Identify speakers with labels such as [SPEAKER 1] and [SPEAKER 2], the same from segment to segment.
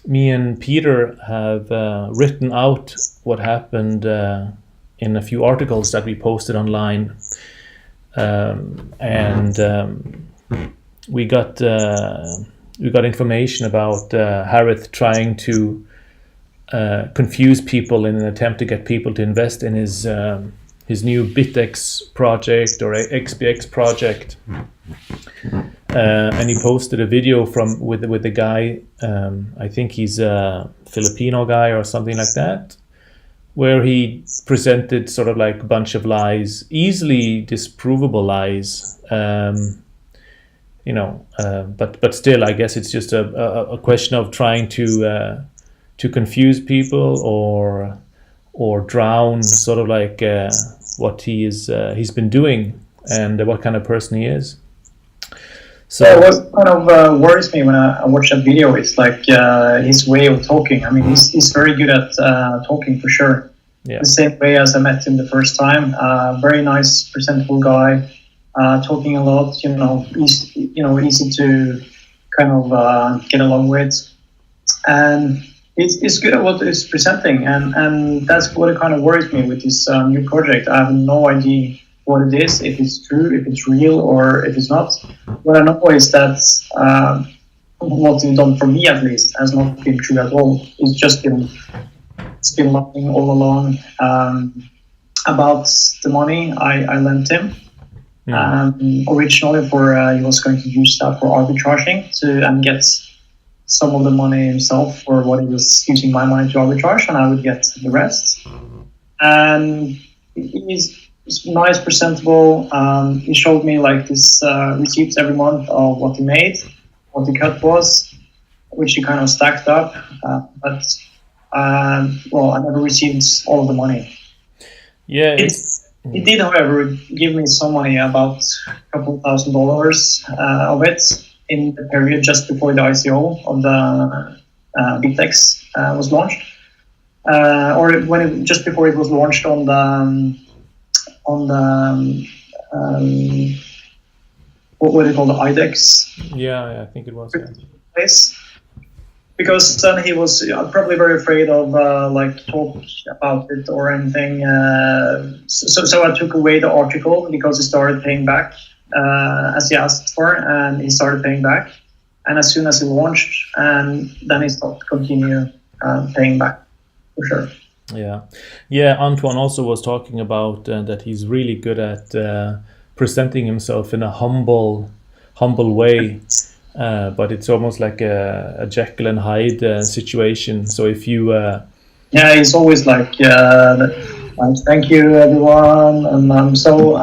[SPEAKER 1] me and Peter have written out what happened in a few articles that we posted online, and we got information about Harith trying to confuse people in an attempt to get people to invest in his new Bitex project or XBX project. And he posted a video with the guy, I think he's a Filipino guy or something like that, where he presented sort of like a bunch of lies, easily disprovable lies, but still, I guess it's just a question of trying to confuse people or drown sort of like what he's been doing and what kind of person he is.
[SPEAKER 2] So what kind of worries me when I watch that video is like his way of talking. I mean, he's very good at talking for sure.
[SPEAKER 1] Yeah.
[SPEAKER 2] The same way as I met him the first time. Very nice, presentable guy. Talking a lot. Easy to kind of get along with, and it's good at what he's presenting. And that's what kind of worries me with this new project. I have no idea what it is, if it's true, if it's real, or if it's not. What I know is that what you've done for me, at least, has not been true at all. It's been lying all along about the money I lent him. Originally, he was going to use that for arbitraging and get some of the money himself for what he was using my money to arbitrage, and I would get the rest. And he's nice, presentable. He showed me like this receipts every month of what he made, what the cut was, which he kind of stacked up. But I never received all of the money.
[SPEAKER 1] Yeah.
[SPEAKER 2] He did, however, give me some money, about a couple $1,000 of it in the period just before the ICO of the Bitex was launched, just before it was launched on the what do you call the IDEX?
[SPEAKER 1] Yeah, I think it was.
[SPEAKER 2] Place. Because then he was probably very afraid of talk about it or anything. So I took away the article because he started paying back as he asked for, and he started paying back. And as soon as he launched, and then he stopped continue paying back for sure.
[SPEAKER 1] Yeah. Antoine also was talking about that he's really good at presenting himself in a humble way. But it's almost like a Jekyll and Hyde situation. So if you
[SPEAKER 2] he's always like thank you everyone, and I'm so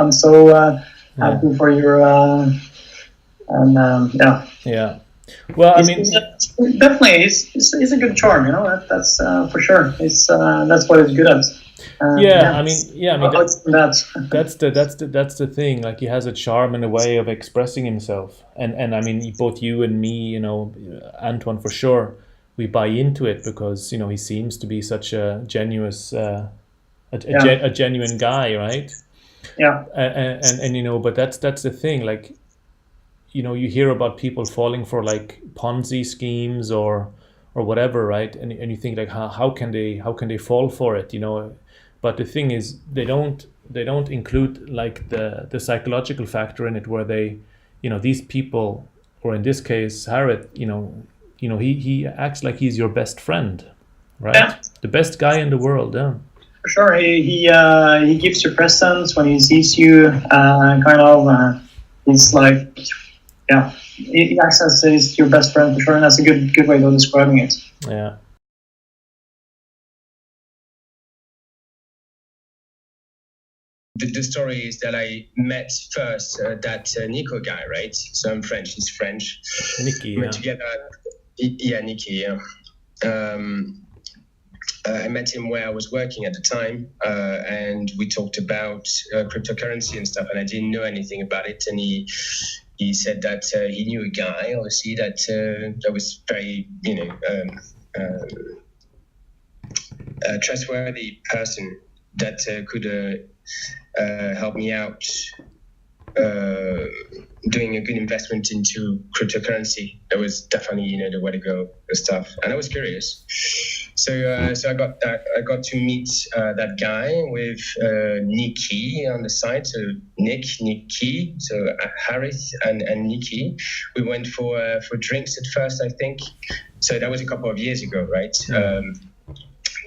[SPEAKER 2] happy for your
[SPEAKER 1] yeah. Well, I mean,
[SPEAKER 2] definitely he's a good charm, that's for sure. It's that's what he's good at.
[SPEAKER 1] I mean that's the thing. Like, he has a charm and a way of expressing himself, and I mean, both you and me, Antoine for sure, we buy into it because he seems to be such a genuine genuine guy, right?
[SPEAKER 2] Yeah.
[SPEAKER 1] And but that's the thing. Like, you hear about people falling for like Ponzi schemes or whatever, right? And you think like, how can they fall for it, But the thing is, they don't include like the psychological factor in it, where they, these people, or in this case Harith, he acts like he's your best friend, right? Yeah. The best guy in the world. Yeah.
[SPEAKER 2] For sure, he gives you presents when he sees you. He's like, he acts as he's your best friend for sure, and that's a good way of describing it.
[SPEAKER 1] Yeah.
[SPEAKER 3] The story is that I met first that Nico guy, right? So I'm French, he's French.
[SPEAKER 1] Nicky,
[SPEAKER 3] we met together. Nicky, yeah. I met him where I was working at the time, and we talked about cryptocurrency and stuff, and I didn't know anything about it. And he said that he knew a guy, obviously, that was very, a trustworthy person that could help me out doing a good investment into cryptocurrency. That was definitely the way to go and stuff. And I was curious, so I got to meet that guy with Nikki on the side. So Nikki, so Harith and Nikki. We went for drinks at first, I think. So that was a couple of years ago, right?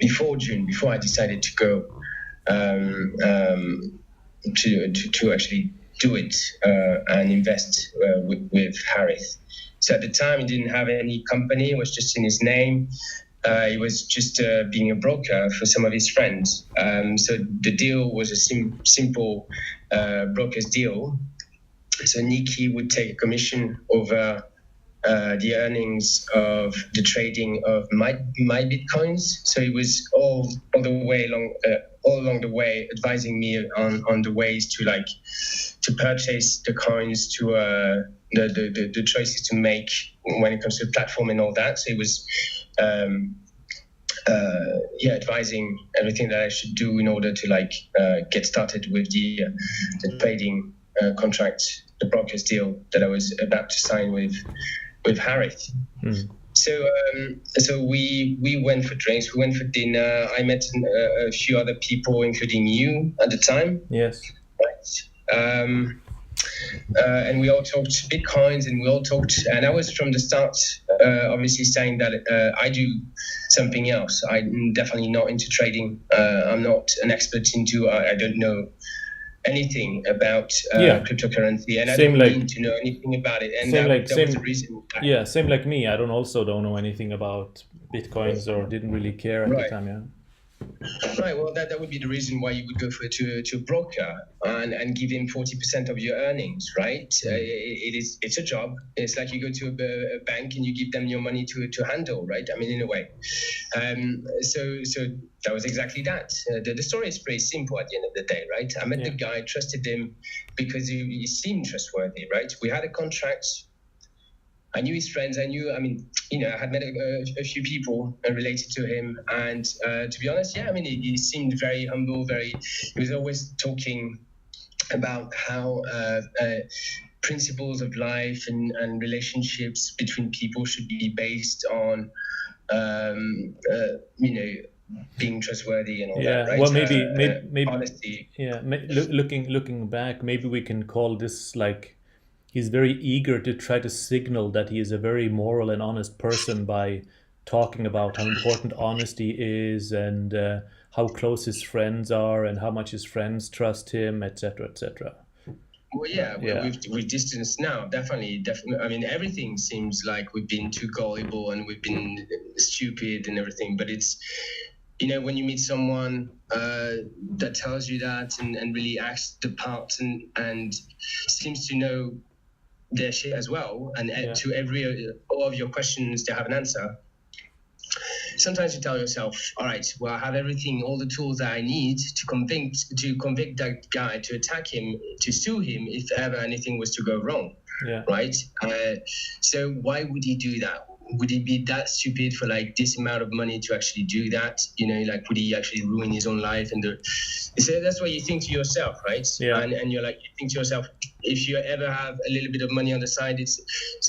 [SPEAKER 3] Before June, before I decided to go to actually do it and invest with Harith. So at the time, he didn't have any company. It was just in his name. He was just being a broker for some of his friends. So the deal was a simple broker's deal. So Nikki would take a commission over the earnings of the trading of my bitcoins. So it was all along the way advising me on the ways to purchase the coins, to the choices to make when it comes to the platform and all that. So it was advising everything that I should do in order to get started with the trading contract, the broker's deal that I was about to sign with Harith. So we went for drinks, we went for dinner. I met a few other people, including you at the time.
[SPEAKER 1] Yes.
[SPEAKER 3] Right. And we all talked bitcoins, and I was from the start obviously saying that I do something else. I'm definitely not into trading. I'm not an expert into. I don't know anything about cryptocurrency, and I don't need to know anything about it. And that was the reason.
[SPEAKER 1] Yeah, same like me. I don't know anything about bitcoins or didn't really care at the time. Yeah.
[SPEAKER 3] Right. Well, that would be the reason why you would go to a broker and give him 40% of your earnings, right? It's a job. It's like you go to a bank and you give them your money to handle, right? I mean, in a way. So that was exactly that. The story is pretty simple at the end of the day, right? I met the guy, trusted him because he seemed trustworthy, right? We had a contract. I knew his friends. I had met a few people related to him. And to be honest, he seemed very humble, he was always talking about how principles of life and relationships between people should be based on, being trustworthy and all that, right?
[SPEAKER 1] Well, maybe
[SPEAKER 3] honesty.
[SPEAKER 1] Yeah, looking back, maybe we can call this like, he's very eager to try to signal that he is a very moral and honest person by talking about how important honesty is and how close his friends are and how much his friends trust him, etc., etc.
[SPEAKER 3] Well, we've distanced now, definitely. I mean, everything seems like we've been too gullible and we've been stupid and everything. But it's, when you meet someone that tells you that and really acts the part and seems to know their shit as well, and to all of your questions they have an answer. Sometimes you tell yourself, all right, well, I have everything, all the tools that I need to convict that guy, to attack him, to sue him if ever anything was to go wrong, right? So why would he do that? Would he be that stupid for this amount of money to actually do that? Would he actually ruin his own life? So that's what you think to yourself, right?
[SPEAKER 1] Yeah.
[SPEAKER 3] And you're you think to yourself, if you ever have a little bit of money on the side, it's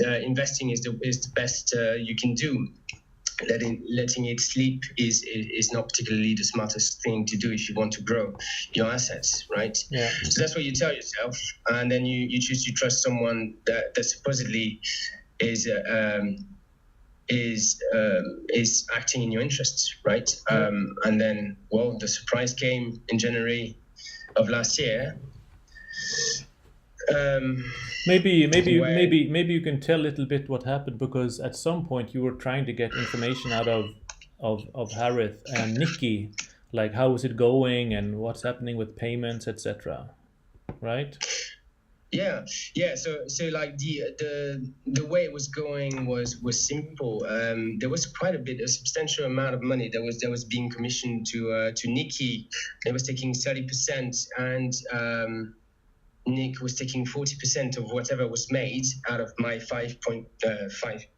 [SPEAKER 3] investing is the best you can do. Letting it sleep is not particularly the smartest thing to do if you want to grow your assets, right?
[SPEAKER 1] Yeah.
[SPEAKER 3] So that's what you tell yourself, and then you choose to trust someone that supposedly is acting in your interests, right? And then, well, the surprise came in January of last year.
[SPEAKER 1] Maybe you can tell a little bit what happened, because at some point you were trying to get information out of Harith and Nikki, like how is it going and what's happening with payments, etc. Right?
[SPEAKER 3] Yeah. So the way it was going was simple. There was a substantial amount of money that was being commissioned to Nikki. They was taking 30%, and Nick was taking 40% of whatever was made out of my 5.5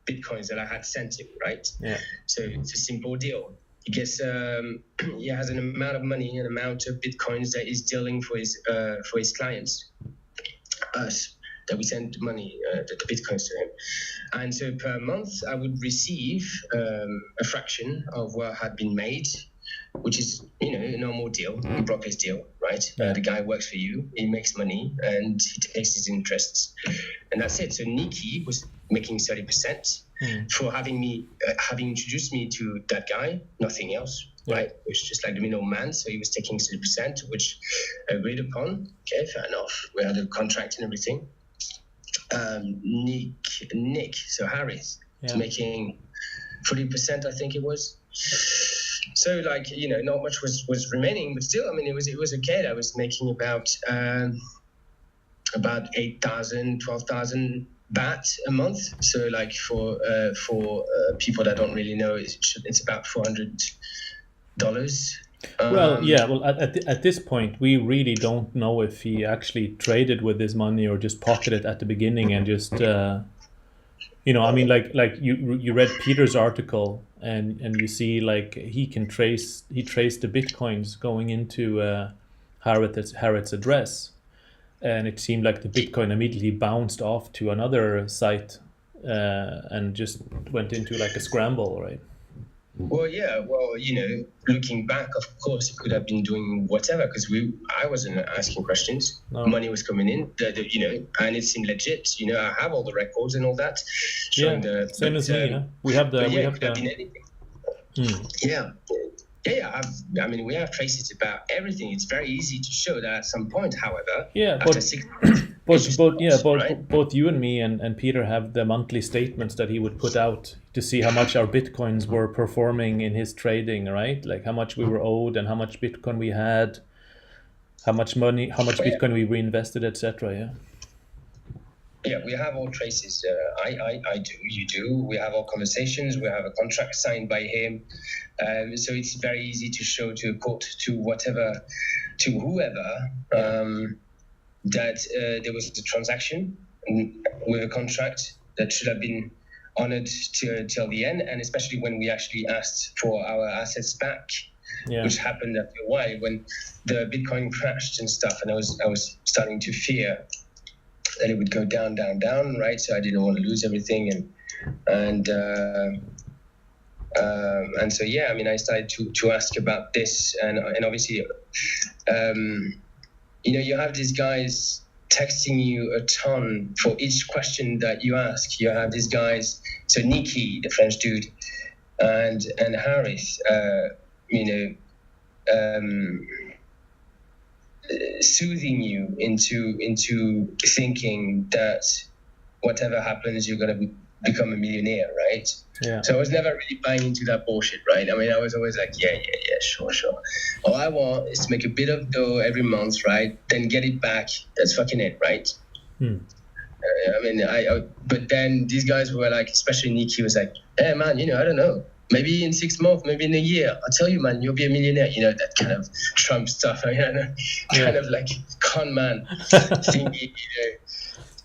[SPEAKER 3] bitcoins that I had sent him, right?
[SPEAKER 1] Yeah.
[SPEAKER 3] So it's a simple deal. He gets he has an amount of money, an amount of bitcoins that he's dealing for his clients. us, that we sent money, the bitcoins to him. And so per month, I would receive a fraction of what had been made, which is, a normal deal, a broker's deal, right?
[SPEAKER 1] Yeah.
[SPEAKER 3] The guy works for you, he makes money, and he takes his interests, and that's it. So Nikki was making 30% for having introduced me to that guy, nothing else, right? It was just like the middleman. So he was taking 30%, which agreed upon. Okay, fair enough. We had a contract and everything. Nick, so Harith, was making 40%, I think it was. So not much was remaining, but still, it was okay. I was making about 8,000, 12,000 baht a month. So for people that don't really know, it's about $400.
[SPEAKER 1] Well, at this point, we really don't know if he actually traded with this money or just pocketed at the beginning and just, you read Peter's article and you see he traced the bitcoins going into Harith's address, and it seemed like the Bitcoin immediately bounced off to another site and just went into a scramble, right?
[SPEAKER 3] Well, yeah. Well, looking back, of course, he could have been doing whatever because I wasn't asking questions.
[SPEAKER 1] No.
[SPEAKER 3] Money was coming in, and it seemed legit. I have all the records and all that.
[SPEAKER 1] Same as me. We have the.
[SPEAKER 3] We have anything. Yeah. We have traces about everything. It's very easy to show that at some point. However, after 6 months,
[SPEAKER 1] both you and me and Peter have the monthly statements that he would put out to see how much our bitcoins were performing in his trading, right? Like how much we were owed and how much bitcoin we had, how much bitcoin we reinvested, etc. Yeah.
[SPEAKER 3] Yeah, we have all traces. I do, you do. We have all conversations. We have a contract signed by him. So it's very easy to show to a court, to whoever, that there was a transaction with a contract that should have been honored till the end. And especially when we actually asked for our assets back, which happened after a while when the Bitcoin crashed and stuff. And I was starting to fear that it would go down, right? So I didn't want to lose everything, and so I started to ask about this, and obviously, you have these guys texting you a ton for each question that you ask. You have these guys, so Nikki, the French dude, and Harith, soothing you into thinking that whatever happens, you're going to become a millionaire, right?
[SPEAKER 1] Yeah.
[SPEAKER 3] So I was never really buying into that bullshit, right? I was always like, yeah, sure. All I want is to make a bit of dough every month, right? Then get it back. That's fucking it, right? But then these guys were like, especially Nikki was like, hey man, I don't know. Maybe in 6 months, maybe in a year, I'll tell you, man, you'll be a millionaire. That kind of Trump stuff, kind of like con man thingy.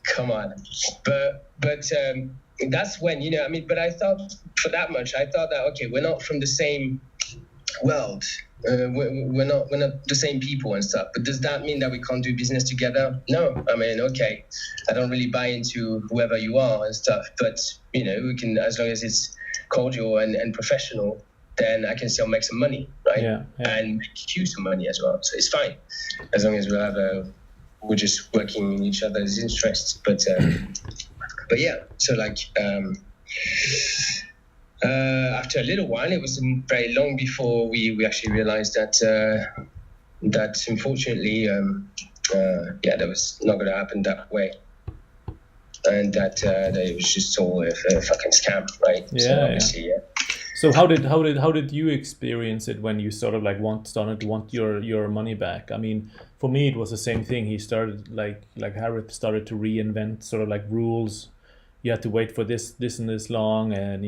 [SPEAKER 3] Come on, but that's when But I thought for that much, I thought that okay, we're not from the same world. We're not the same people and stuff. But does that mean that we can't do business together? No. Okay, I don't really buy into whoever you are and stuff. But we can, as long as it's cordial and professional, then I can still make some money, right?
[SPEAKER 1] Yeah.
[SPEAKER 3] And make you some money as well. So it's fine as long as we're just working in each other's interests. But yeah, so after a little while, it wasn't very long before we actually realized that unfortunately that was not going to happen that way. And that it was just all a fucking scam, right?
[SPEAKER 1] Yeah.
[SPEAKER 3] So obviously,
[SPEAKER 1] So how did you experience it when you sort of started to want your money back? For me it was the same thing. He started like Harith started to reinvent sort of rules. You had to wait for this and this long, and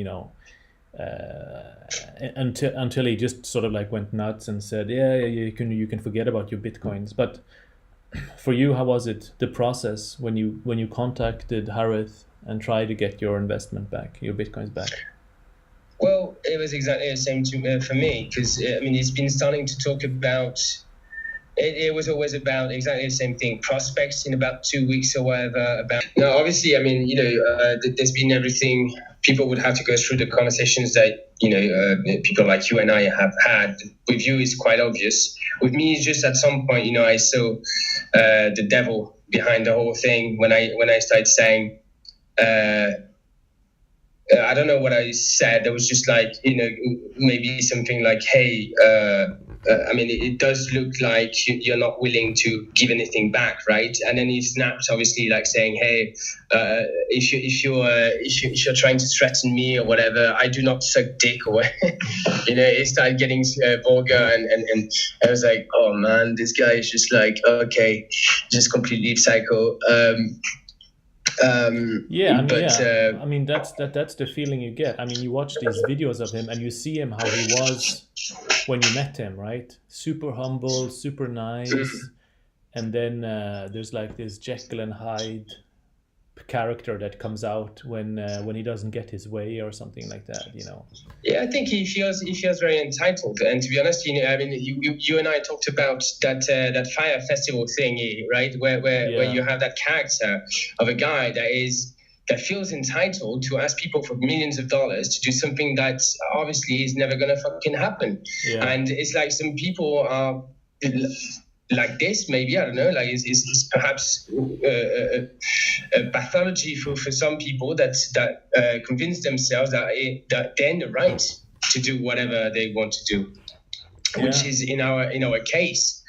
[SPEAKER 1] until he just sort of went nuts and said, yeah, you can forget about your bitcoins. But for you, how was it, the process when you contacted Harith and tried to get your investment back, your bitcoins back?
[SPEAKER 3] Well, it was exactly the same for me, because he's been starting to talk about It was always about exactly the same thing. Prospects in about 2 weeks or whatever. Now, obviously, I mean, there's been everything. People would have to go through the conversations that people like you and I have had. With you, is quite obvious. With me, it's just at some point, I saw the devil behind the whole thing when I started saying. I don't know what I said. There was just like, maybe something like, hey, I mean, it does look like you're not willing to give anything back, right? And then he snaps, obviously, like saying, hey, if you're trying to threaten me or whatever, I do not suck dick or whatever. It started getting vulgar, and I was like, oh man, this guy is just like, okay, just completely psycho.
[SPEAKER 1] I mean, that's the feeling you get. I mean, you watch these videos of him and you see him how he was when you met him, right? Super humble, super nice. And then there's like this Jekyll and Hyde character that comes out when he doesn't get his way or something like that,
[SPEAKER 3] Yeah, I think he feels very entitled. And to be honest, I mean, you and I talked about that Fire Festival thingy, right? Where you have that character of a guy that feels entitled to ask people for millions of dollars to do something that obviously is never gonna fucking happen.
[SPEAKER 1] Yeah.
[SPEAKER 3] And it's like some people are like this, maybe, I don't know, like it's perhaps a pathology for some people that convince themselves that they're in the right to do whatever they want to do, which is in our case,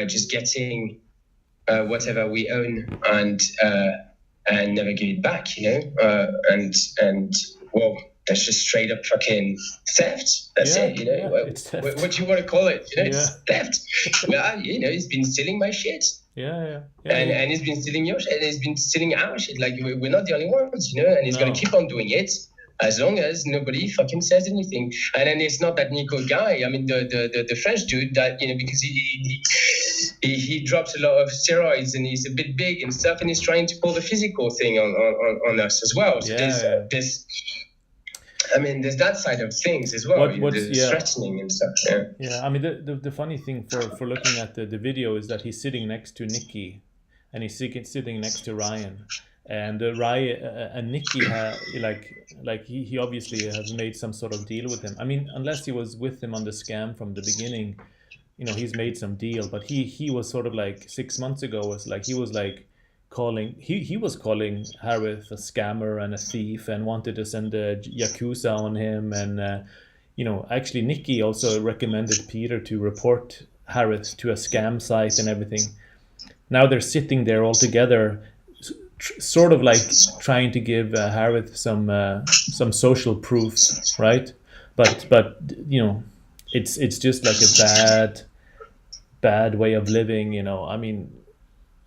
[SPEAKER 3] just getting whatever we own and never give it back, and well, that's just straight up fucking theft. That's it,
[SPEAKER 1] it's theft.
[SPEAKER 3] What do you want to call it? It's theft. Well, he's been stealing my shit.
[SPEAKER 1] Yeah.
[SPEAKER 3] And he's been stealing your shit, and he's been stealing our shit. Like, we're not the only ones, and he's going to keep on doing it as long as nobody fucking says anything. And then it's not that Nico guy. I mean, the French dude that, because he drops a lot of steroids and he's a bit big and stuff, and he's trying to pull the physical thing on us as well. So there's there's that side of things as well, threatening and stuff.
[SPEAKER 1] Yeah, I mean, the funny thing for looking at the video is that he's sitting next to Nikki, and he's sitting next to Ryan, and Ryan and Nikki he obviously has made some sort of deal with him. I mean, unless he was with him on the scam from the beginning, he's made some deal. But he was sort of like 6 months ago he was calling Harith a scammer and a thief and wanted to send a Yakuza on him. And, actually Nikki also recommended Peter to report Harith to a scam site and everything. Now they're sitting there all together, sort of like trying to give Harith some social proof, right? But it's just like a bad way of living, I mean,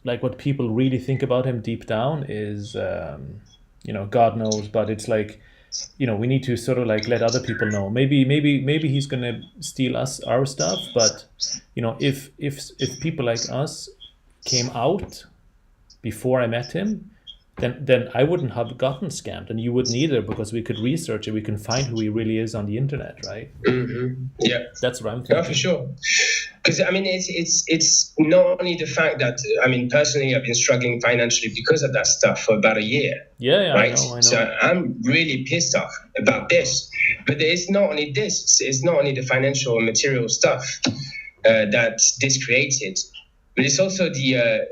[SPEAKER 1] like what people really think about him deep down is, God knows, but it's like, we need to sort of like let other people know. Maybe he's gonna steal our stuff, but if people like us came out before I met him, then I wouldn't have gotten scammed, and you wouldn't either, because we could research it. We can find who he really is on the internet, right?
[SPEAKER 3] Mm-hmm. Yeah,
[SPEAKER 1] that's what I'm thinking.
[SPEAKER 3] No, for sure. Because I mean, it's not only the fact that, I mean, personally, I've been struggling financially because of that stuff for about a year.
[SPEAKER 1] Yeah,
[SPEAKER 3] right.
[SPEAKER 1] I know.
[SPEAKER 3] So I'm really pissed off about this. But it's not only this; it's not only the financial and material stuff that this created, but it's also the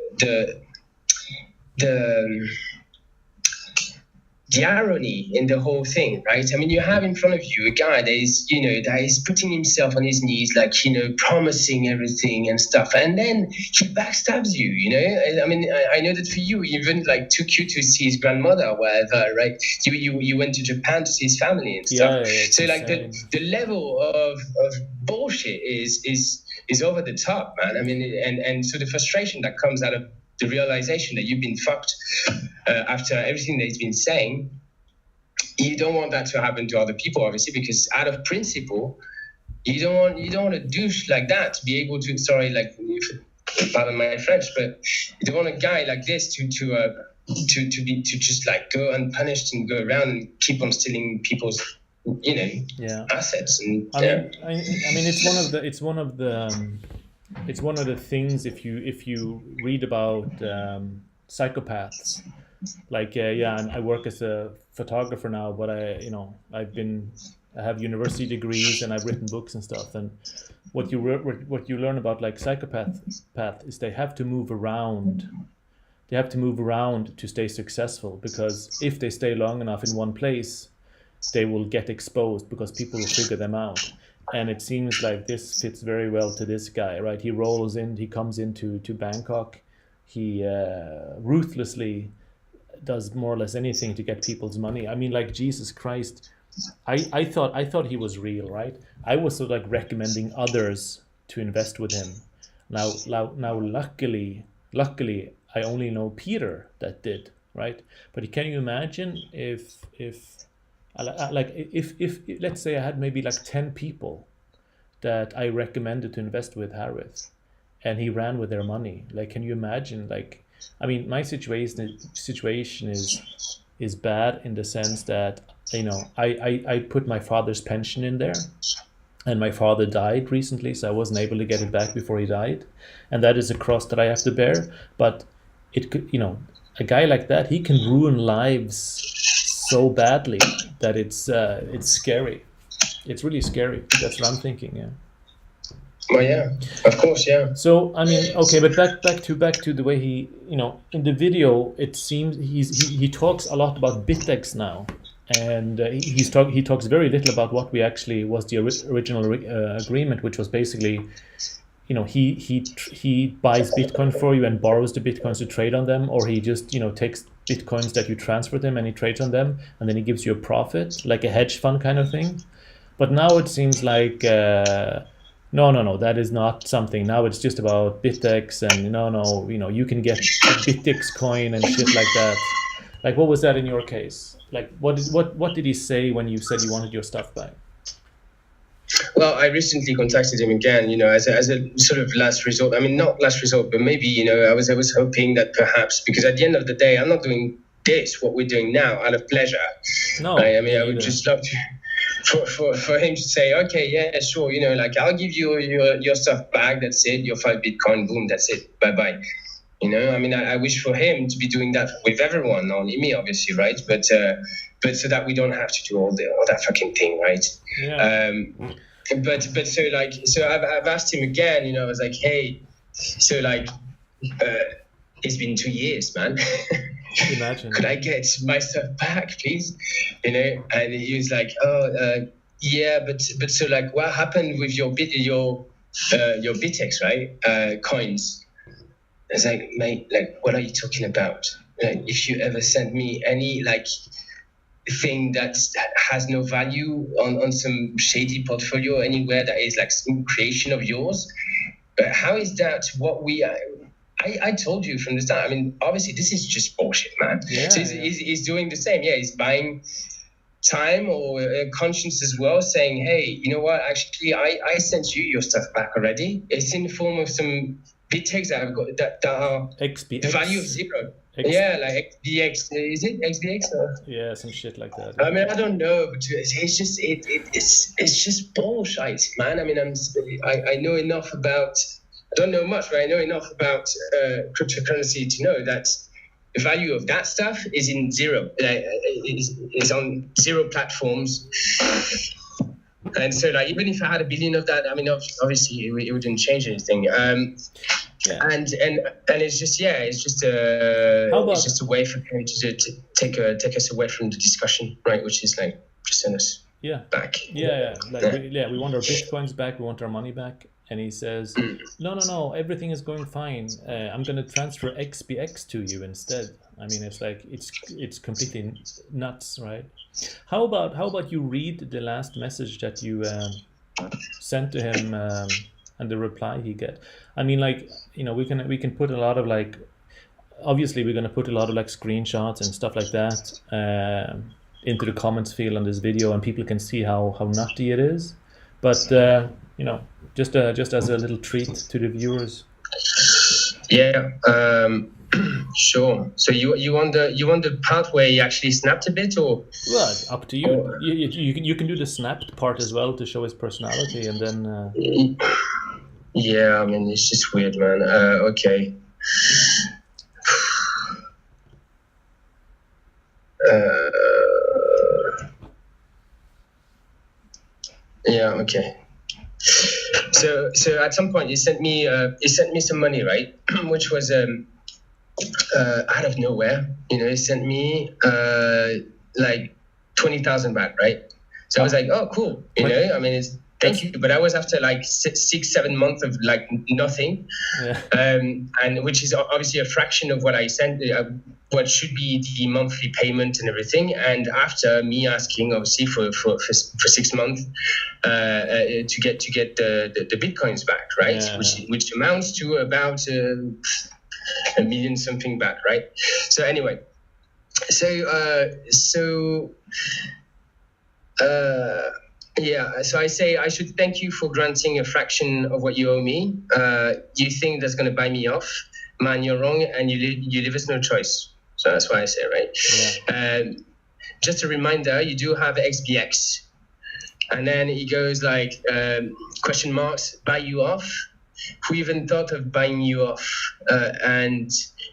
[SPEAKER 3] irony in the whole thing, right? I mean, you have in front of you a guy that is putting himself on his knees, like, promising everything and stuff, and then he backstabs you, I mean, I know that for you, even like took you to see his grandmother or whatever, right? You went to Japan to see his family and stuff. So like the level of bullshit is over the top, man. I mean, and so the frustration that comes out of the realization that you've been fucked after everything that he's been saying, you don't want that to happen to other people, obviously, because out of principle, you don't want a douche like that to be able to, pardon my French, but you don't want a guy like this to just like go unpunished and go around and keep on stealing people's assets. And
[SPEAKER 1] I mean, it's one of the it's one of the things if you read about psychopaths, like yeah, and I work as a photographer now, but I have university degrees and I've written books and stuff, and what you learn about like psychopath is they have to move around. They have to move around to stay successful, because if they stay long enough in one place, they will get exposed because people will figure them out. And it seems like this fits very well to this guy, right? He comes into Bangkok, he ruthlessly does more or less anything to get people's money. I mean, like, Jesus Christ, I thought he was real, right? I was sort of like recommending others to invest with him. Now, luckily, I only know Peter that did, right? But can you imagine if let's say I had maybe like 10 people that I recommended to invest with Harith, and he ran with their money. Like, can you imagine? Like, I mean, my situation is bad in the sense that, you know, I put my father's pension in there, and my father died recently, so I wasn't able to get it back before he died, and that is a cross that I have to bear. But it could, you know, a guy like that, he can ruin lives so badly that it's scary. It's really scary. That's what I'm thinking. Yeah.
[SPEAKER 3] Well, yeah, of course, yeah.
[SPEAKER 1] So I mean, okay, but back to the way he, you know, in the video, it seems he talks a lot about Bitex now, and he talks very little about what we actually was the original agreement, which was basically, you know, he buys Bitcoin for you and borrows the Bitcoins to trade on them, or he just, you know, takes Bitcoins that you transfer them and he trades on them, and then he gives you a profit, like a hedge fund kind of thing. But now it seems like no, that is not something. Now it's just about Bitex, and no, you know, you can get Bitex coin and shit like that. Like, what was that in your case? Like, what did he say when you said you wanted your stuff back?
[SPEAKER 3] Well, I recently contacted him again, you know, as a sort of last resort. I mean, not last resort, but maybe, you know, I was hoping that perhaps, because at the end of the day, I'm not doing what we're doing now, out of pleasure.
[SPEAKER 1] No,
[SPEAKER 3] right? I mean, I would just love to. For him to say, okay, yeah, sure, you know, like, I'll give you your stuff back, that's it, your 5 Bitcoin, boom, that's it, bye-bye. You know, I mean, I wish for him to be doing that with everyone, not only me, obviously, right? But so that we don't have to do all that fucking thing, right?
[SPEAKER 1] Yeah.
[SPEAKER 3] But so I've asked him again, you know, I was like, hey, so like, it's been 2 years, man.
[SPEAKER 1] Imagine.
[SPEAKER 3] Could I get my stuff back, please? You know, and he was like, oh, yeah, but so like, what happened with your Bitex, right? Coins. I was like, mate, like, what are you talking about? Like, if you ever send me any like thing that has no value on some shady portfolio anywhere that is like some creation of yours, but how is that what we are? I told you from the start. I mean, obviously, this is just bullshit, man.
[SPEAKER 1] Yeah,
[SPEAKER 3] so he's doing the same. Yeah, he's buying time or conscience as well, saying, hey, you know what? Actually, I sent you your stuff back already. It's in the form of some Bitex that I've got that are
[SPEAKER 1] XBX.
[SPEAKER 3] The value of zero. Yeah, like XBX. Is it XBX? Or?
[SPEAKER 1] Yeah, some shit like that.
[SPEAKER 3] I mean, I don't know, but it's just bullshit, man. I mean, I know enough about. I don't know much, but I know enough about cryptocurrency to know that the value of that stuff is in zero. Is on zero platforms. And so, like, even if I had 1 billion of that, I mean, obviously, it wouldn't change anything. Yeah. And it's just it's just a way for him to take us away from the discussion, right? Which is like just send us back.
[SPEAKER 1] Yeah. Like, we want our Bitcoins back. We want our money back. And he says, no, everything is going fine. I'm going to transfer XBX to you instead. I mean, it's like, it's completely nuts, right? How about you read the last message that you sent to him and the reply he get? I mean, like, you know, we can put a lot of like, obviously we're going to put a lot of like screenshots and stuff like that into the comments field on this video, and people can see how nutty it is. But you know, just as a little treat to the viewers.
[SPEAKER 3] Yeah, sure. So you want the part where he actually snapped a bit, or?
[SPEAKER 1] Well, up to you. You can do the snapped part as well to show his personality, and then.
[SPEAKER 3] Yeah, I mean, it's just weird, man. Okay. Yeah, okay. So at some point he sent me some money, right? Which was out of nowhere. He sent me like 20,000 baht, right? So I was like, oh, cool. I mean, thank you. But I was after like 6-7 months of like nothing.
[SPEAKER 1] Yeah.
[SPEAKER 3] And which is obviously a fraction of what I sent, what should be the monthly payment and everything. And after me asking, obviously, for 6 months to get the bitcoins back, right?
[SPEAKER 1] Yeah.
[SPEAKER 3] Which amounts to about $1 million something back, right? So anyway, yeah, so I say I should thank you for granting a fraction of what you owe me. You think that's going to buy me off? Man, you're wrong, and you leave us no choice. So that's why I say, right?
[SPEAKER 1] Yeah.
[SPEAKER 3] Just a reminder, you do have XBX. And then he goes like, question marks, buy you off? Who even thought of buying you off? And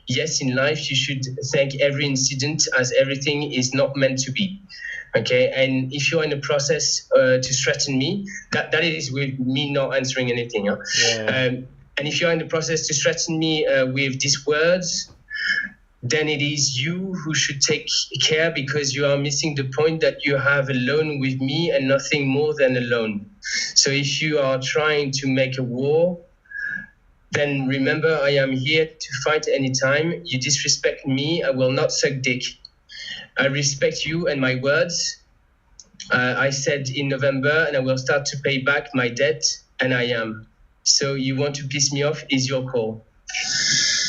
[SPEAKER 3] yes, in life, you should thank every incident as everything is not meant to be. Okay, and if you're in the process to threaten me, that is with me not answering anything. Huh?
[SPEAKER 1] Yeah.
[SPEAKER 3] And if you're in the process to threaten me with these words, then it is you who should take care, because you are missing the point that you have a loan with me and nothing more than a loan. So if you are trying to make a war, then remember I am here to fight anytime. You disrespect me, I will not suck dick. I respect you and my words. I said in November, and I will start to pay back my debt, and I am. So you want to piss me off is your call.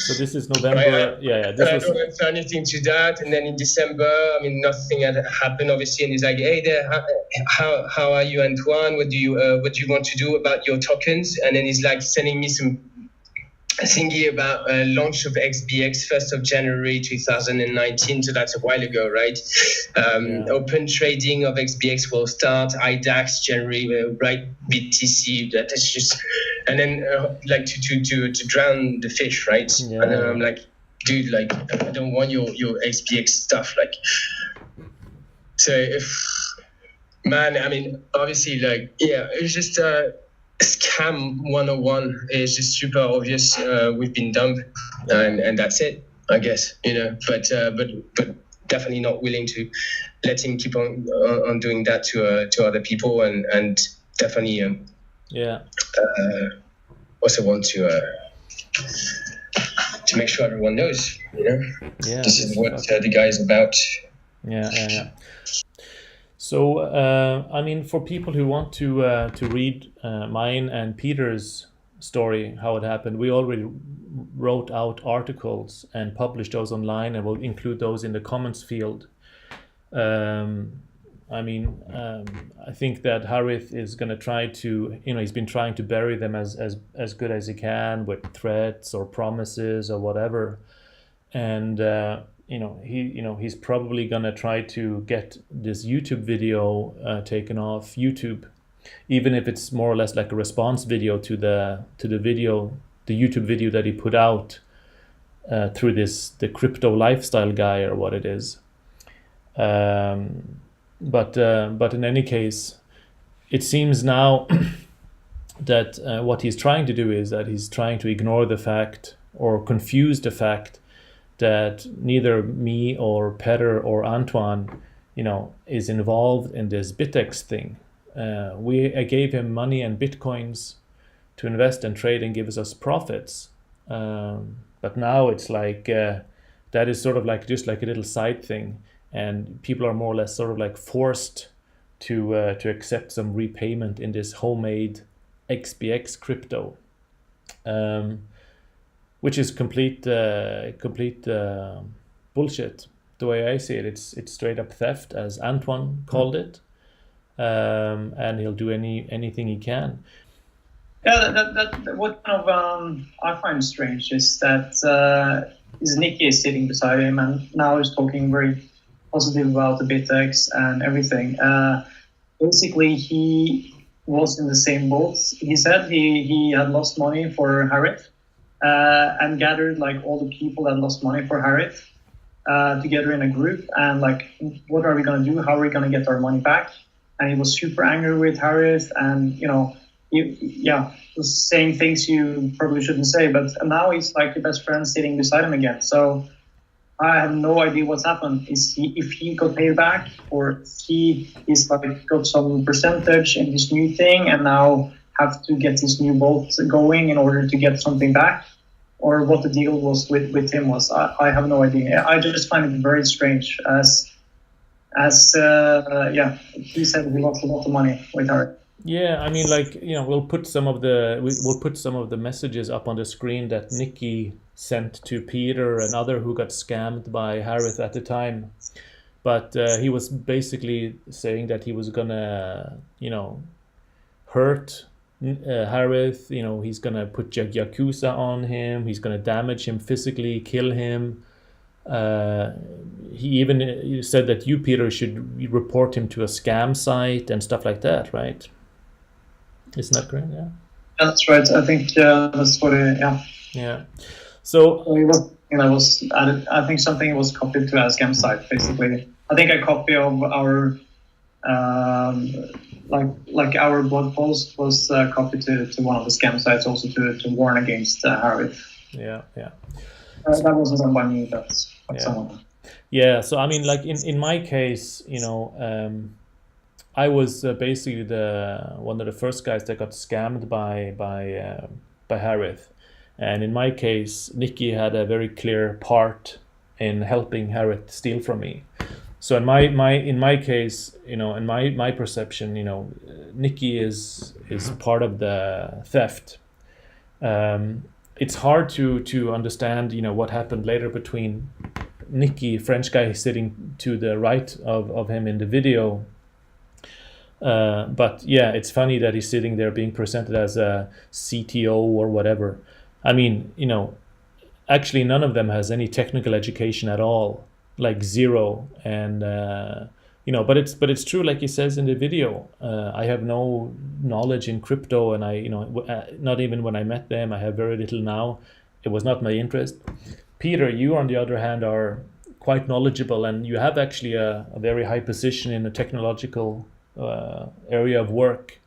[SPEAKER 1] So this is November. Yeah. This
[SPEAKER 3] I
[SPEAKER 1] was...
[SPEAKER 3] don't answer anything to that. And then in December, I mean, nothing had happened, obviously. And he's like, hey there, how are you, Antoine? What do you want to do about your tokens? And then he's like sending me some thingy about launch of XBX 1st of January 2019. So that's a while ago, right? Open trading of XBX will start. IDAX January, right? BTC. That's just, and then like to drown the fish, right?
[SPEAKER 1] Yeah.
[SPEAKER 3] And then I'm like, dude, like I don't want your XBX stuff, like. So man, I mean, obviously, like, yeah, it's just. Scam 101 is just super obvious. We've been dumped, and that's it, I guess. But definitely not willing to let him keep on doing that to other people, and definitely also want to make sure everyone knows. This is what the guy is about.
[SPEAKER 1] Yeah. So, I mean, for people who want to read mine and Peter's story, how it happened, we already wrote out articles and published those online, and we'll include those in the comments field. I mean, I think that Harith is going to try to, he's been trying to bury them as good as he can with threats or promises or whatever, and he's probably gonna try to get this YouTube video taken off YouTube, even if it's more or less like a response video to the YouTube video that he put out through the crypto lifestyle guy, or what it is. But in any case, it seems now that what he's trying to do is that he's trying to ignore the fact or confuse the fact that neither me or Peter or Antoine, is involved in this Bitex thing. I gave him money and bitcoins to invest and trade and give us profits. But now it's like that is sort of like just like a little side thing, and people are more or less sort of like forced to accept some repayment in this homemade XBX crypto. Which is complete bullshit. The way I see it, it's straight up theft, as Antoine called it, and he'll do anything he can.
[SPEAKER 2] Yeah, that what kind of I find strange is that Nicky is sitting beside him, and now he's talking very positive about the Bitex and everything. Basically, he was in the same boat. He said he had lost money for Harith, and gathered like all the people that lost money for Harith together in a group, and like, what are we going to do? How are we going to get our money back? And he was super angry with Harith, and was saying things you probably shouldn't say. But now he's like the best friend sitting beside him again. So I have no idea what's happened. If he got paid back, or he is like got some percentage in this new thing and now have to get this new boat going in order to get something back, or what the deal was with him was. I have no idea. I just find it very strange as he said he lost a lot of money with her.
[SPEAKER 1] Yeah, I mean, like, we'll put some of the messages up on the screen that Nikki sent to Peter and other who got scammed by Harith at the time. But he was basically saying that he was gonna, hurt Harith. He's gonna put Yakuza on him. He's gonna damage him physically, kill him. He even said that you, Peter, should report him to a scam site and stuff like that, right? Isn't that correct? Yeah.
[SPEAKER 2] That's right. I think that's what.
[SPEAKER 1] Yeah. So
[SPEAKER 2] was added. I think something was copied to a scam site. Basically, I think a copy of our like our blog post was copied to one of the scam sites, also to warn against Harith.
[SPEAKER 1] Yeah.
[SPEAKER 2] That wasn't done by me. That's someone.
[SPEAKER 1] Yeah. So I mean, like in my case, I was basically one of the first guys that got scammed by Harith, and in my case, Nikki had a very clear part in helping Harith steal from me. So in my case, in my perception, Nikki is part of the theft. It's hard to understand, what happened later between Nikki, French guy sitting to the right of him in the video. But yeah, it's funny that he's sitting there being presented as a CTO or whatever. I mean, actually none of them has any technical education at all, like zero. And but it's true, like he says in the video. I have no knowledge in crypto, and I not even when I met them. I have very little now. It was not my interest. Peter, you on the other hand are quite knowledgeable, and you have actually a very high position in the technological area of work.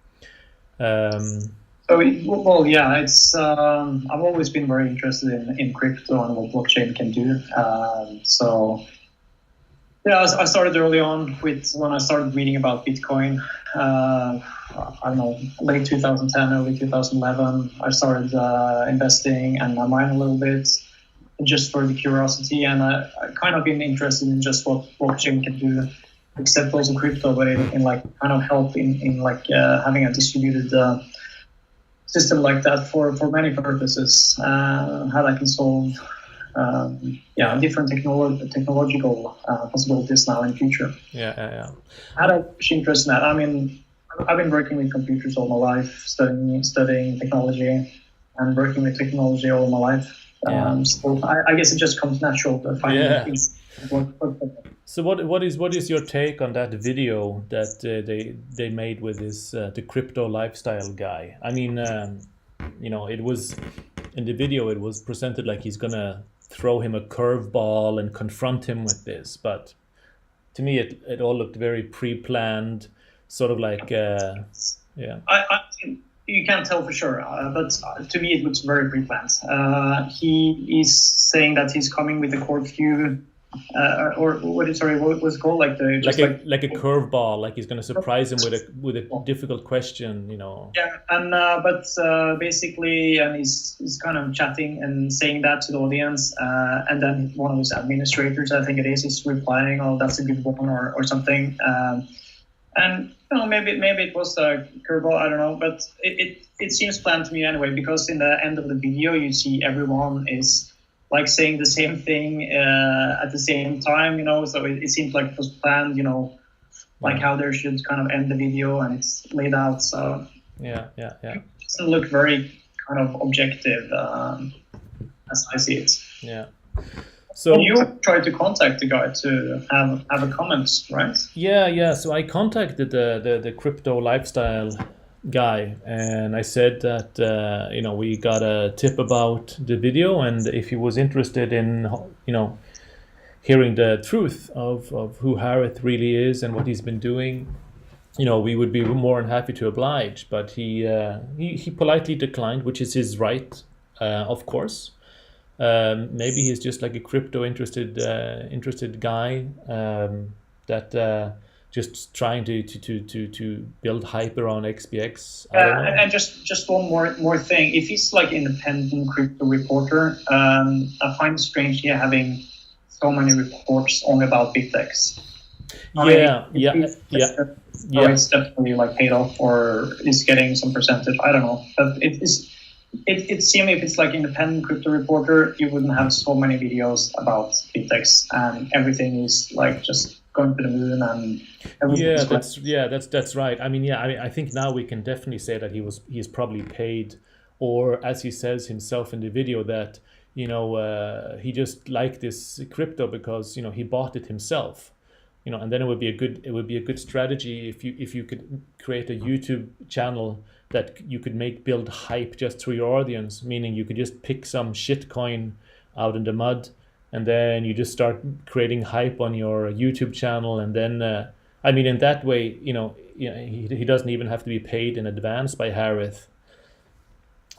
[SPEAKER 1] It's
[SPEAKER 2] I've always been very interested in crypto and what blockchain can do. I started early on when I started reading about Bitcoin. I don't know, late 2010, early 2011. I started investing and I mined a little bit just for the curiosity, and I kind of been interested in just what blockchain can do, except also crypto, but in like kind of help in like having a distributed system like that for many purposes. How that can solve different technological possibilities now in the future.
[SPEAKER 1] Yeah.
[SPEAKER 2] I had a huge interest in that. I mean, I've been working with computers all my life, studying technology and working with technology all my life. So I guess it just comes natural to finding things.
[SPEAKER 1] So what is your take on that video that they made with this the crypto lifestyle guy? I mean, it was in the video, it was presented like he's gonna throw him a curveball and confront him with this, but to me it all looked very pre-planned, sort of like
[SPEAKER 2] you can't tell for sure, but to me it looks very pre-planned. He is saying that he's coming with a court view, or what was it called? Like
[SPEAKER 1] a curveball, like he's going to surprise him with a difficult question,
[SPEAKER 2] Yeah, and but basically, and he's kind of chatting and saying that to the audience, and then one of his administrators, I think it is replying, "Oh, that's a good one," or something. And maybe it was a curveball, I don't know, but it seems planned to me anyway, because in the end of the video you see everyone is like saying the same thing at the same time, so it seems like it was planned, like how they should kind of end the video, and it's laid out. So
[SPEAKER 1] yeah.
[SPEAKER 2] It doesn't look very kind of objective as I see it.
[SPEAKER 1] Yeah. So
[SPEAKER 2] you tried to contact the guy to have a comment, right?
[SPEAKER 1] Yeah. So I contacted the crypto lifestyle guy, and I said that we got a tip about the video, and if he was interested in hearing the truth of who Harith really is and what he's been doing, we would be more than happy to oblige. But he politely declined, which is his right, of course. Maybe he's just like a crypto interested guy that just trying to build hype around XBX. I don't know.
[SPEAKER 2] And just one more thing. If he's like independent crypto reporter, I find it strange here having so many reports only about Bitex. It's definitely like paid off or is getting some percentage. I don't know, but it seems if it's like independent crypto reporter, you wouldn't have so many videos about Bitex and everything is like just going to the moon and
[SPEAKER 1] that's right. I think now we can definitely say that he's probably paid, or as he says himself in the video that he just liked this crypto because he bought it himself, and then it would be a good strategy if you could create a YouTube channel that you could build hype just through your audience, meaning you could just pick some shit coin out in the mud and then you just start creating hype on your YouTube channel, and then in that way he doesn't even have to be paid in advance by Harith.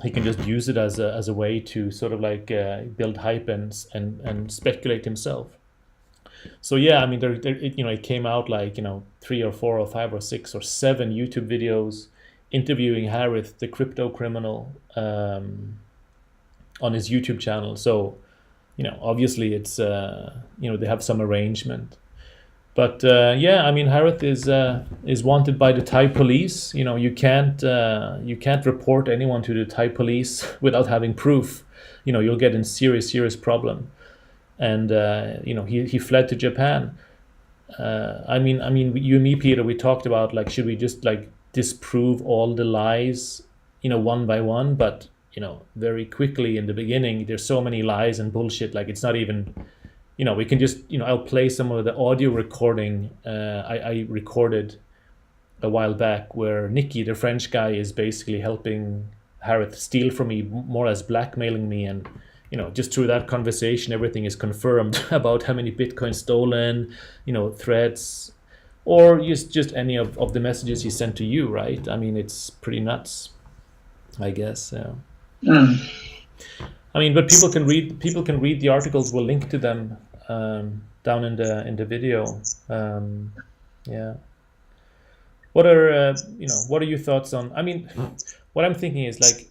[SPEAKER 1] He can just use it as a way to sort of like build hype and speculate himself. So it came out like 3 or 4 or 5 or 6 or 7 YouTube videos interviewing Harith, the crypto criminal, on his YouTube channel. So obviously it's they have some arrangement. But Harith is wanted by the Thai police. You can't report anyone to the Thai police without having proof. You'll get in serious problem. And he fled to Japan. You and me, Peter, we talked about like should we just like disprove all the lies, one by one. But very quickly in the beginning, there's so many lies and bullshit. Like it's not even. We can just, I'll play some of the audio recording I recorded a while back where Nicky, the French guy, is basically helping Harith steal from me, more as blackmailing me. And, just through that conversation, everything is confirmed about how many Bitcoins stolen, threats, or just any of the messages he sent to you, right? It's pretty nuts, I guess. But people can read the articles. We'll link to them down in the video. What are your thoughts on? What I'm thinking is like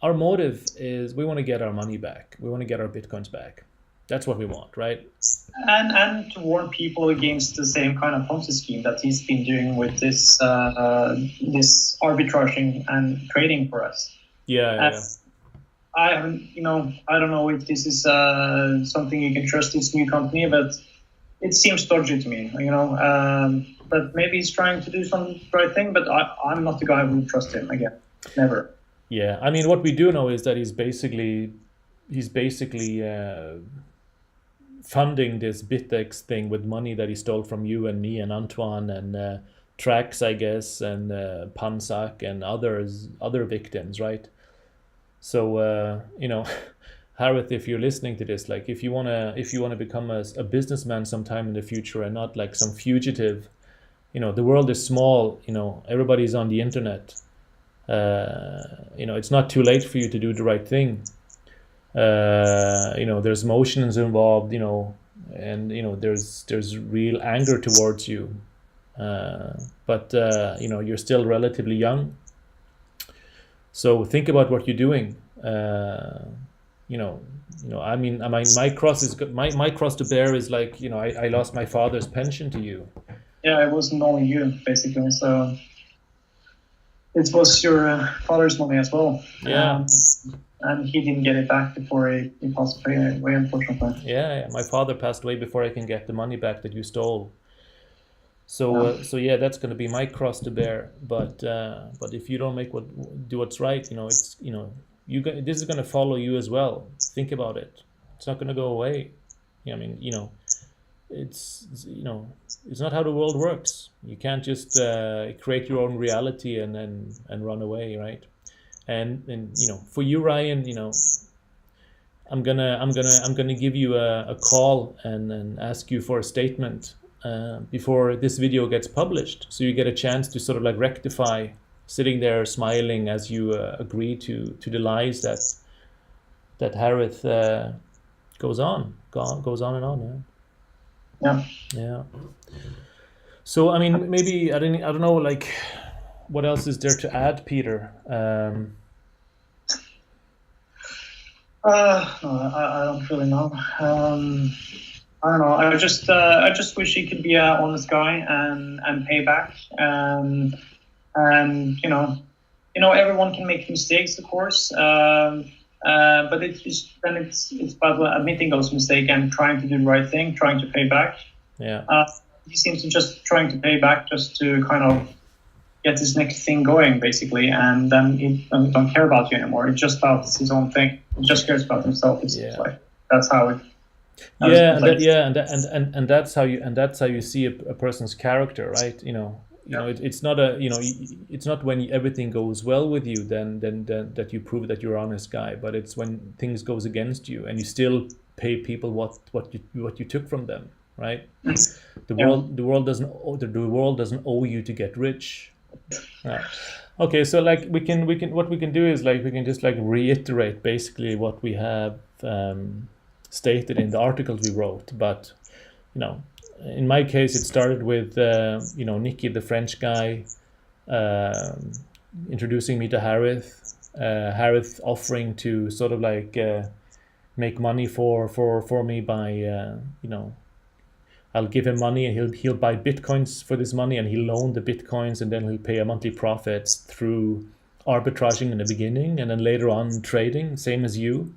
[SPEAKER 1] our motive is we want to get our money back. We want to get our Bitcoins back. That's what we want, right?
[SPEAKER 2] And to warn people against the same kind of Ponzi scheme that he's been doing with this arbitraging and trading for us. I haven't, I don't know if this is something you can trust this new company, but it seems dodgy to me, but maybe he's trying to do some right thing, but I'm not the guy who would trust him again. Never.
[SPEAKER 1] Yeah. What we do know is that he's basically funding this Bitex thing with money that he stole from you and me and Antoine and Trax, I guess, and Pansak and other victims, right? So Harith, if you're listening to this, like if you wanna become a businessman sometime in the future and not like some fugitive, the world is small. Everybody's on the internet. It's not too late for you to do the right thing. There's emotions involved. And there's real anger towards you. But you're still relatively young. So think about what you're doing. My cross to bear is like, I lost my father's pension to you.
[SPEAKER 2] Yeah, it wasn't only you, basically. So it was your father's money as well.
[SPEAKER 1] Yeah.
[SPEAKER 2] And he didn't get it back before he passed away, unfortunately.
[SPEAKER 1] Yeah, my father passed away before I can get the money back that you stole. So that's going to be my cross to bear. But if you don't do what's right, this is going to follow you as well. Think about it. It's not going to go away. it's not how the world works. You can't just create your own reality and run away, right? And for you, Ryan, I'm gonna give you a call and ask you for a statement before this video gets published, so you get a chance to sort of like rectify, sitting there smiling as you agree to the lies that Harith goes on and on.
[SPEAKER 2] Yeah.
[SPEAKER 1] Yeah. So I mean, maybe I don't know, like, what else is there to add, Peter?
[SPEAKER 2] No, I don't really know. I don't know. I just wish he could be an honest guy and pay back. And everyone can make mistakes, of course. But it's about admitting those mistakes and trying to do the right thing, trying to pay back.
[SPEAKER 1] Yeah.
[SPEAKER 2] He seems to just trying to pay back just to kind of get this next thing going, basically, and then he don't care about you anymore. It's just about his own thing. He just cares about himself. It seems like that's how it.
[SPEAKER 1] And that's how you see a person's character, right? It's not it's not when everything goes well with you then that you prove that you're an honest guy, but it's when things goes against you and you still pay people what you took from them, right? The world doesn't owe you to get rich. Okay, so like we can what we can do is like we can just like reiterate basically what we have stated in the articles we wrote, but in my case it started with Nicky, the French guy, introducing me to Harith offering to sort of like make money for me by I'll give him money and he'll buy bitcoins for this money, and he'll loan the bitcoins, and then he'll pay a monthly profits through arbitraging in the beginning, and then later on trading, same as you.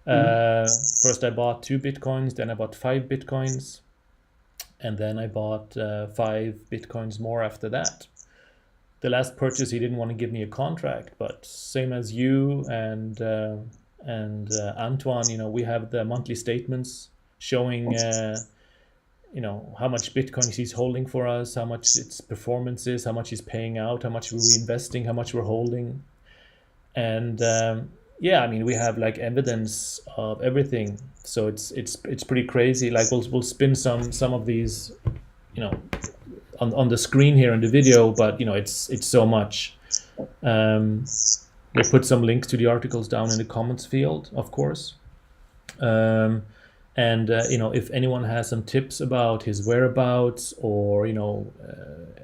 [SPEAKER 1] First I bought 2 bitcoins, then I bought 5 bitcoins, and then I bought 5 bitcoins more after that. The last purchase he didn't want to give me a contract, but same as you and Antoine, we have the monthly statements showing how much Bitcoin he's holding for us, how much its performance is, how much he's paying out, how much we're reinvesting, how much we're holding. And I mean, we have like evidence of everything. So it's pretty crazy. Like we'll spin some of these, on the screen here in the video, but it's so much. We'll put some links to the articles down in the comments field, of course. And if anyone has some tips about his whereabouts or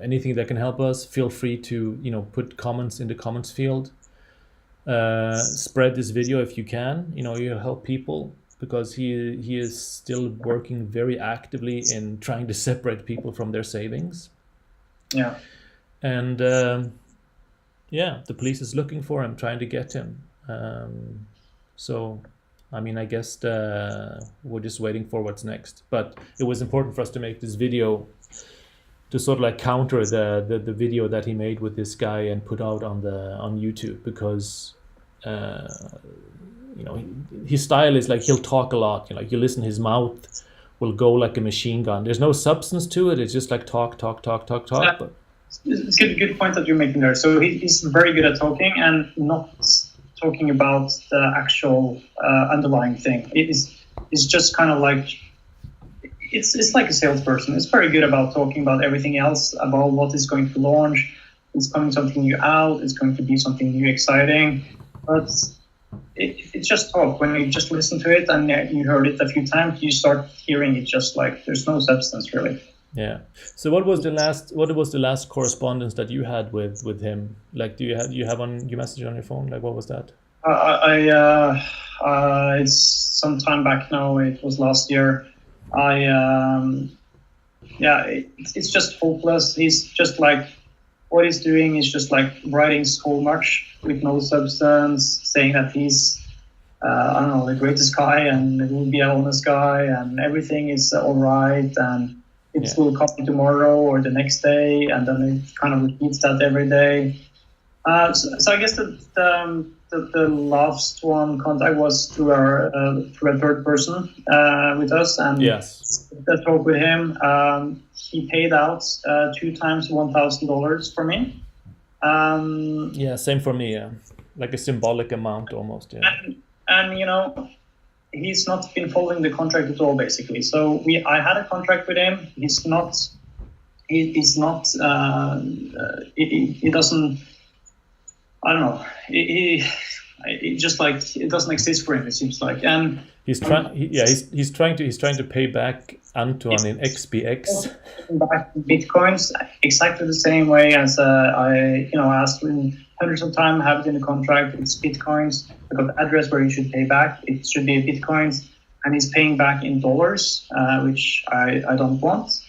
[SPEAKER 1] anything that can help us, feel free to put comments in the comments field. Spread this video if you can. You'll help people, because he is still working very actively in trying to separate people from their savings.
[SPEAKER 2] Yeah.
[SPEAKER 1] And the police is looking for him, trying to get him. So I mean, I guess we're just waiting for what's next. But it was important for us to make this video to sort of like counter the video that he made with this guy and put out on YouTube, because his style is like he'll talk a lot. You listen, his mouth will go like a machine gun. There's no substance to it. It's just like talk.
[SPEAKER 2] Yeah.
[SPEAKER 1] But
[SPEAKER 2] it's a good point that you're making there. So he's very good at talking and not talking about the actual underlying thing. It's just kind of like it's like a salesperson. It's very good about talking about everything else, about what is going to launch. It's coming something new out. It's going to be something new, exciting. But it's just talk. When you just listen to it and you heard it a few times, you start hearing it just like there's no substance really.
[SPEAKER 1] Yeah. So what was the last correspondence that you had with him? Like, do you have your message on your phone? Like, what was that?
[SPEAKER 2] It's some time back now. It was last year. It's just hopeless. He's just like, what he's doing is just like writing so much with no substance, saying that he's the greatest guy and he will be an honest guy and everything is all right and it will come tomorrow or the next day, and then it kind of repeats that every day. So I guess the last one contact was through through a third person with us, and
[SPEAKER 1] Yes.
[SPEAKER 2] I talked with him. He paid out 2 times $1,000 for me.
[SPEAKER 1] Yeah, same for me. Yeah, like a symbolic amount almost. Yeah.
[SPEAKER 2] And he's not been following the contract at all, basically. So I had a contract with him. He's not. He's not. He doesn't. I don't know. It just like it doesn't exist for him. It seems like, and
[SPEAKER 1] he's trying. He's trying to pay back Antoine in XBX.
[SPEAKER 2] Back bitcoins exactly the same way as I asked him hundreds of times. Have it in the contract. It's bitcoins. I got the address where you should pay back. It should be bitcoins, and he's paying back in dollars, which I don't want.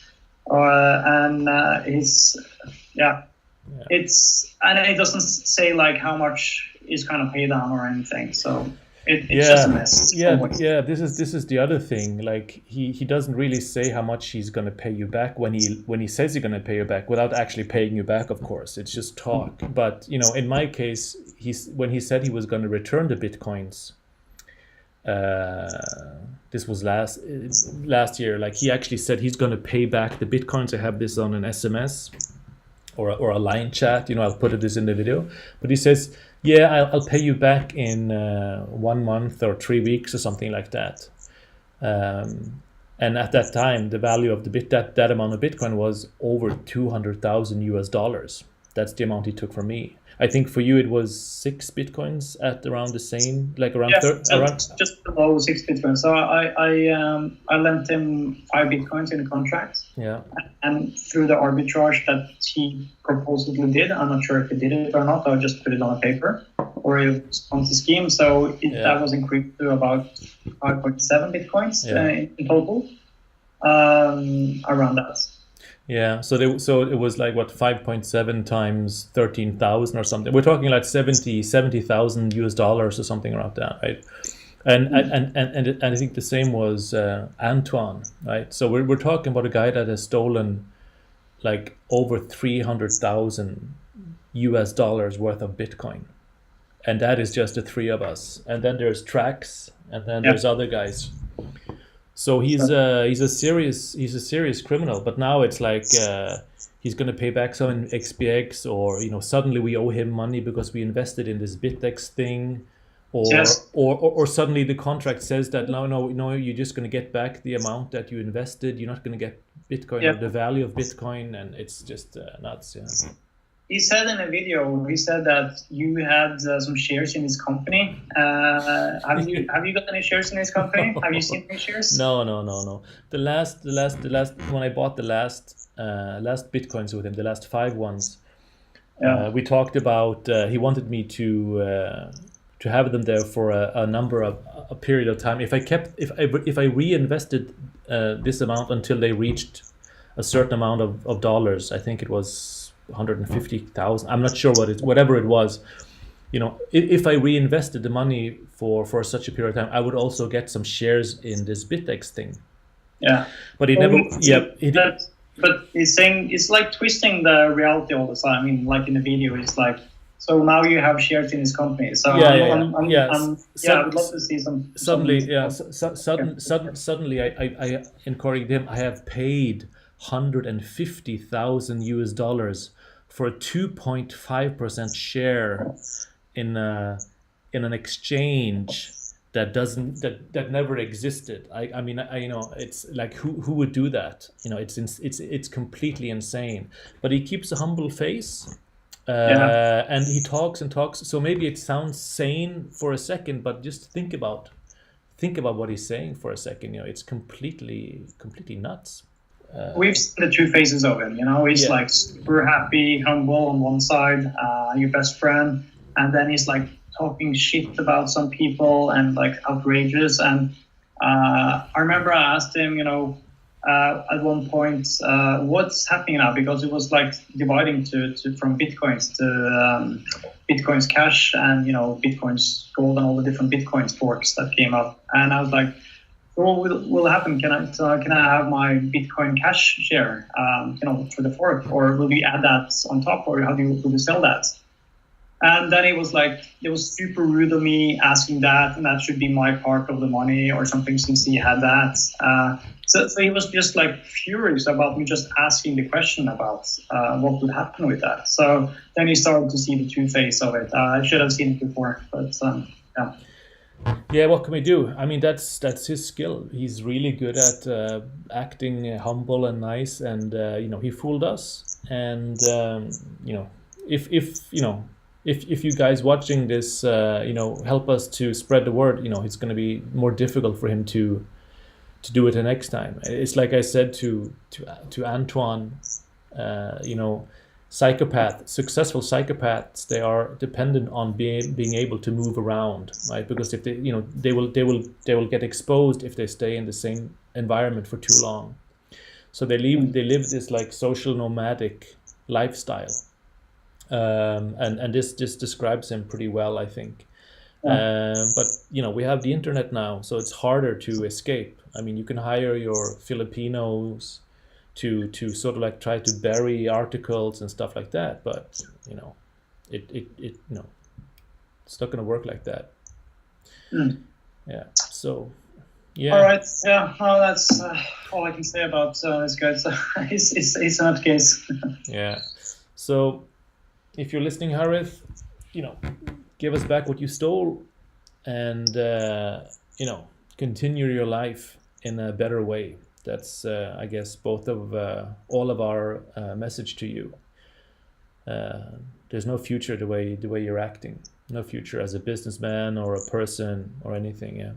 [SPEAKER 2] It's and it doesn't say like how much is kind of paid down or anything. So it's just a mess.
[SPEAKER 1] Yeah. This is the other thing. Like he doesn't really say how much he's gonna pay you back when he says he's gonna pay you back without actually paying you back. Of course, it's just talk. But in my case, when he said he was gonna return the bitcoins. This was last year. Like he actually said he's gonna pay back the bitcoins. I have this on an SMS. Or a line chat, I'll put this in the video. But he says, yeah, I'll pay you back in 1 month or 3 weeks or something like that. And at that time, the value of that amount of Bitcoin was over $200,000. That's the amount he took from me. I think for you it was 6 bitcoins at around the same, like around
[SPEAKER 2] just below 6 bitcoins. So I lent him 5 bitcoins in the contract.
[SPEAKER 1] Yeah.
[SPEAKER 2] And through the arbitrage that he proposably did, I'm not sure if he did it or not. I just put it on a paper, or it was on the scheme. So that was increased to about 5.7 bitcoins in total, around that.
[SPEAKER 1] Yeah, so it was like what 5.7 times 13,000 or something. We're talking like $70,000 or something around that, right? And I think the same was Antoine, right? So we're talking about a guy that has stolen like over $300,000 worth of Bitcoin, and that is just the 3 of us. And then there's Trax, and then there's other guys. So he's a serious criminal. But now it's like he's going to pay back some in XBX, or suddenly we owe him money because we invested in this Bitex thing, or suddenly the contract says that no, you're just going to get back the amount that you invested. You're not going to get Bitcoin or the value of Bitcoin, and it's just nuts. Yeah.
[SPEAKER 2] He said in a video, that you had some shares in his company. Have you got any shares in his company? Have you seen any shares?
[SPEAKER 1] No. The last when I bought the last Bitcoins with him, the last 5 ones, we talked about. He wanted me to have them there for a period of time. If I reinvested this amount until they reached a certain amount of dollars, I think it was 150,000. I'm not sure whatever it was. If I reinvested the money for such a period of time, I would also get some shares in this Bitex thing.
[SPEAKER 2] Yeah,
[SPEAKER 1] but he never.
[SPEAKER 2] But he's saying it's like twisting the reality all the time. I mean, like in the video, it's like, so now you have shares in his company. So I would love to see some.
[SPEAKER 1] Suddenly, suddenly, I encouraged him. I have paid $150,000 for a 2.5% share in an exchange that never existed. I mean it's like who would do that? It's completely insane. But he keeps a humble face, and he talks and talks. So maybe it sounds sane for a second, but just think about what he's saying for a second. It's completely nuts.
[SPEAKER 2] We've seen the 2 faces of him. He's like super happy, humble on one side, your best friend, and then he's like talking shit about some people and like outrageous. And I remember I asked him, at one point, what's happening now, because it was like dividing from bitcoins to Bitcoin's Cash and Bitcoin's Gold and all the different Bitcoins forks that came up. And I was like, what will happen? Can I have my Bitcoin Cash share, for the fork, or will we add that on top, or will you sell that? And then it was super rude of me asking that, and that should be my part of the money or something since he had that. So he was just like furious about me just asking the question about what would happen with that. So then he started to see the true face of it. I should have seen it before, but yeah.
[SPEAKER 1] Yeah, what can we do? I mean, that's his skill. He's really good at acting humble and nice, and he fooled us. And if if you guys watching this, help us to spread the word. It's going to be more difficult for him to do it the next time. It's like I said to Antoine, successful psychopaths, they are dependent on being able to move around, right? Because if they will get exposed if they stay in the same environment for too long. So they live this like social nomadic lifestyle, and this just describes him pretty well, I think. But we have the internet now, so it's harder to escape. I mean, you can hire your Filipinos to sort of like try to bury articles and stuff like that, but it's not going to work like that. Yeah. So yeah.
[SPEAKER 2] All right. Yeah. Oh, that's all I can say about this guy. So it's an case.
[SPEAKER 1] Yeah. So if you're listening, Harith, give us back what you stole, and continue your life in a better way. That's I guess all of our message to you. There's no future the way you're acting. No future as a businessman or a person or anything. Yeah.